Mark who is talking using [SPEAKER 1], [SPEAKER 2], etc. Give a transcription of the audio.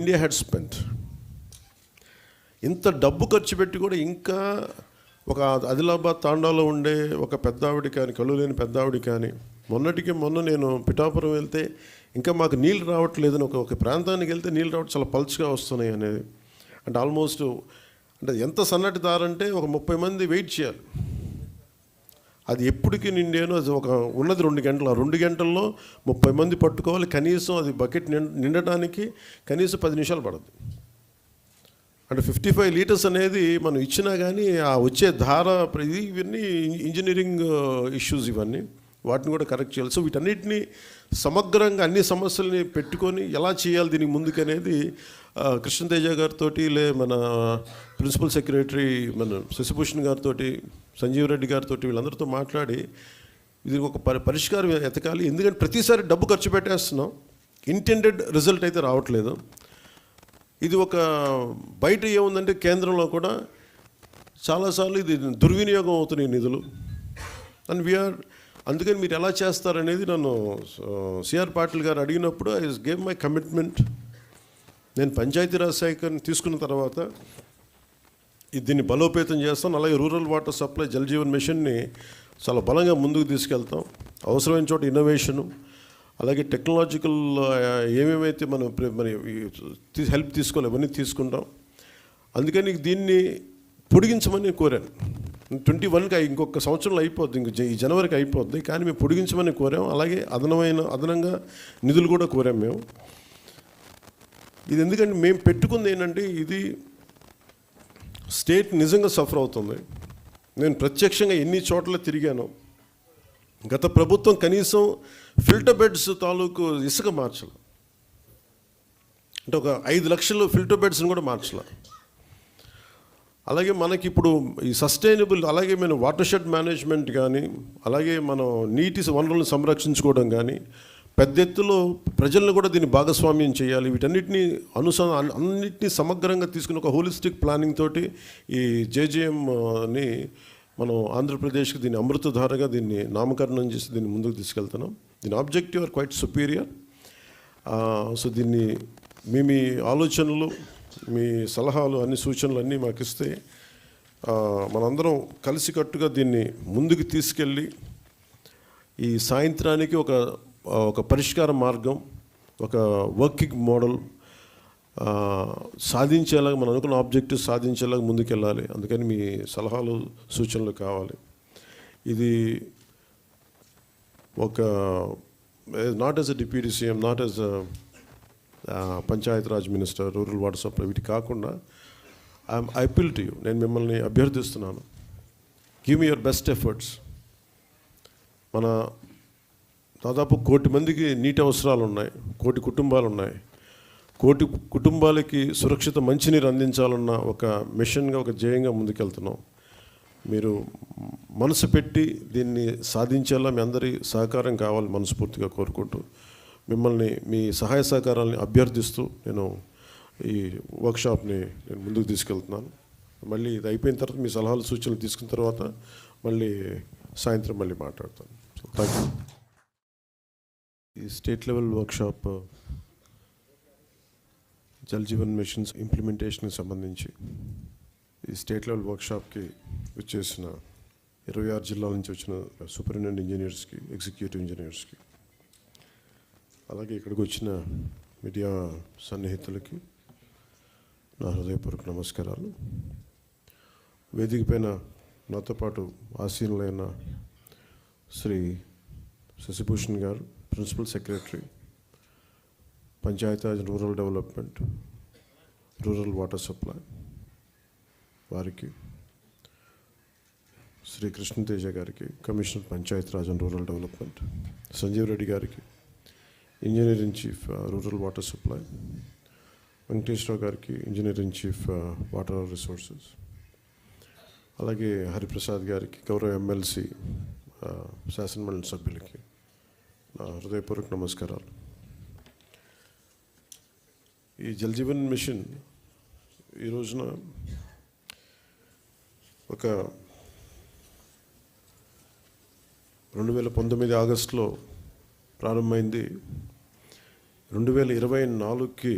[SPEAKER 1] India had spent ఇంత డబ్బు ఖర్చు పెట్టి కూడా ఇంకా ఒక ఆదిలాబాద్ తాండాలో ఉండే ఒక పెద్దావిడ కానీ కళ్ళు లేని పెద్దావిడ కానీ మొన్న నేను పిఠాపురం వెళ్తే ఇంకా మాకు నీళ్ళు రావట్లేదని ఒక ప్రాంతానికి వెళ్తే నీళ్ళు రావడం చాలా పల్చగా వస్తున్నాయి అనేది. అంటే ఆల్మోస్ట్ అంటే ఎంత సన్నటి దారంటే ఒక 30 మంది వెయిట్ చేయాలి. అది ఎప్పటికీ నిండాను. అది ఒక ఉన్నది 2 గంటలు. ఆ 2 గంటల్లో 30 మంది పట్టుకోవాలి. కనీసం అది బకెట్ నిండటానికి కనీసం 10 నిమిషాలు పడుతుంది. అంటే 55 లీటర్స్ అనేది మనం ఇచ్చినా కానీ ఆ వచ్చే ధార ఇవన్నీ ఇంజనీరింగ్ ఇష్యూస్, ఇవన్నీ వాటిని కూడా కరెక్ట్ చేయాలి. సో వీటన్నిటిని సమగ్రంగా అన్ని సమస్యల్ని పెట్టుకొని ఎలా చేయాలి దీనికి ముందుకనేది కృష్ణతేజ గారితో మన ప్రిన్సిపల్ సెక్రటరీ మన శశిభూషణ్ గారితో సంజీవ్ రెడ్డి గారితో వీళ్ళందరితో మాట్లాడి ఇది ఒక పరిష్కారం ఎతకాలి. ఎందుకంటే ప్రతిసారి డబ్బు ఖర్చు పెట్టేస్తున్నాం, ఇంటెండెడ్ రిజల్ట్ అయితే రావట్లేదు. ఇది ఒక బయట ఏముందంటే కేంద్రంలో కూడా చాలాసార్లు ఇది దుర్వినియోగం అవుతున్నాయి నిధులు. అండ్ అందుకని మీరు ఎలా చేస్తారనేది నన్ను సిఆర్ పాటిల్ గారు అడిగినప్పుడు ఐ గేవ్ మై కమిట్మెంట్. నేను పంచాయతీరాజ్ శాఖని తీసుకున్న తర్వాత దీన్ని బలోపేతం చేస్తాం. అలాగే rural water supply Jal Jeevan మిషన్ని చాలా బలంగా ముందుకు తీసుకెళ్తాం. అవసరమైన చోట ఇన్నోవేషను, అలాగే టెక్నాలజికల్ ఏమేమైతే మనం హెల్ప్ తీసుకోవాలి అవన్నీ తీసుకుంటాం. అందుకని దీన్ని పొడిగించమని కోరాను. 21కి ఇంకొక సంవత్సరంలో అయిపోద్ది, ఈ జనవరికి అయిపోద్ది. కానీ మేము పొడిగించమని కోరాం. అలాగే అదనంగా నిధులు కూడా కోరాం మేము. ఇది ఎందుకంటే మేము పెట్టుకుంది ఏంటంటే ఇది స్టేట్ నిజంగా సఫర్ అవుతుంది. నేను ప్రత్యక్షంగా ఎన్ని చోట్ల తిరిగాను. గత ప్రభుత్వం కనీసం ఫిల్టర్ బెడ్స్ తాలూకు ఇసుక మార్చాలి. అంటే ఒక 5 లక్షలు ఫిల్టర్ బెడ్స్ని కూడా మార్చాలి. అలాగే మనకి ఇప్పుడు ఈ సస్టైనబుల్, అలాగే మనం వాటర్ షెడ్ మేనేజ్మెంట్ కానీ, అలాగే మనం నీటి వనరులను సంరక్షించుకోవడం కానీ, పెద్ద ఎత్తులో ప్రజలను కూడా దీన్ని భాగస్వామ్యం చేయాలి. వీటన్నిటిని అన్నిటినీ సమగ్రంగా తీసుకుని ఒక హోలిస్టిక్ ప్లానింగ్ తోటి ఈ జేజేఎంని మనం ఆంధ్రప్రదేశ్కి దీన్ని అమృతధారగా దీన్ని నామకరణం చేసి దీన్ని ముందుకు తీసుకెళ్తున్నాం. దీని objective are quite superior. So దీన్ని మీ ఆలోచనలు, మీ సలహాలు, అన్ని సూచనలు అన్నీ మాకు ఇస్తే మనందరం కలిసికట్టుగా దీన్ని ముందుకు తీసుకెళ్ళి ఈ సాయంత్రానికి ఒక పరిష్కార మార్గం, ఒక వర్కింగ్ మోడల్ సాధించేలాగా, మనం అనుకున్న ఆబ్జెక్టివ్ సాధించేలాగా ముందుకెళ్ళాలి. అందుకని మీ సలహాలు సూచనలు కావాలి. ఇది ఒక not as a deputy CM, not as a Panchayat Raj minister, rural water supply, వీటి కాకుండా ఐ అపీల్ టు యూ, నేను మిమ్మల్ని అభ్యర్థిస్తున్నాను. Give me your best efforts. మన దాదాపు 1 కోటి మందికి నీటి అవసరాలు ఉన్నాయి, 1 కోటి కుటుంబాలు ఉన్నాయి. 1 కోటి కుటుంబాలకి సురక్షిత మంచినీరు అందించాలన్న ఒక మిషన్గా, ఒక ధ్యేయంగా ముందుకెళ్తున్నాం. మీరు మనసు పెట్టి దీన్ని సాధించేలా మీ అందరి సహకారం కావాలి మనస్ఫూర్తిగా కోరుకుంటూ, మిమ్మల్ని మీ సహాయ సహకారాలని అభ్యర్థిస్తూ నేను ఈ వర్క్షాప్ని నేను ముందుకు తీసుకెళ్తున్నాను. మళ్ళీ ఇది అయిపోయిన తర్వాత మీ సలహాలు సూచనలు తీసుకున్న తర్వాత మళ్ళీ సాయంత్రం మళ్ళీ మాట్లాడతాను. Thank you. ఈ state level workshop Jal Jeevan missions ఇంప్లిమెంటేషన్కి సంబంధించి ఈ స్టేట్ లెవెల్ వర్క్షాప్కి వచ్చేసిన 26 జిల్లాల నుంచి వచ్చిన సూపరింటెండెంట్ ఇంజనీర్స్కి, ఎగ్జిక్యూటివ్ ఇంజనీర్స్కి, అలాగే ఇక్కడికి వచ్చిన మీడియా సన్నిహితులకి నా హృదయపూర్వక నమస్కారాలు. వేదిక పైన నాతో పాటు ఆసీనులైన శ్రీ శశిభూషణ్ గారు, principal secretary, Panchayati Raj rural development, rural water supply, వారికి, శ్రీ కృష్ణతేజ గారికి, commissioner Panchayati Raj and rural development, Sanjeev Reddy గారికి, engineer in chief rural water supply, Venkateswara Rao గారికి, engineer in chief water resources, అలాగే హరిప్రసాద్ గారికి, గౌరవ ఎమ్మెల్సీ, శాసనమండలి సభ్యులకి నా హృదయపూర్వక నమస్కారాలు. ఈ జల్ జీవన్ మిషన్ ఈ రోజున ఒక 2019 ఆగస్టులో ప్రారంభమైంది. 2024కి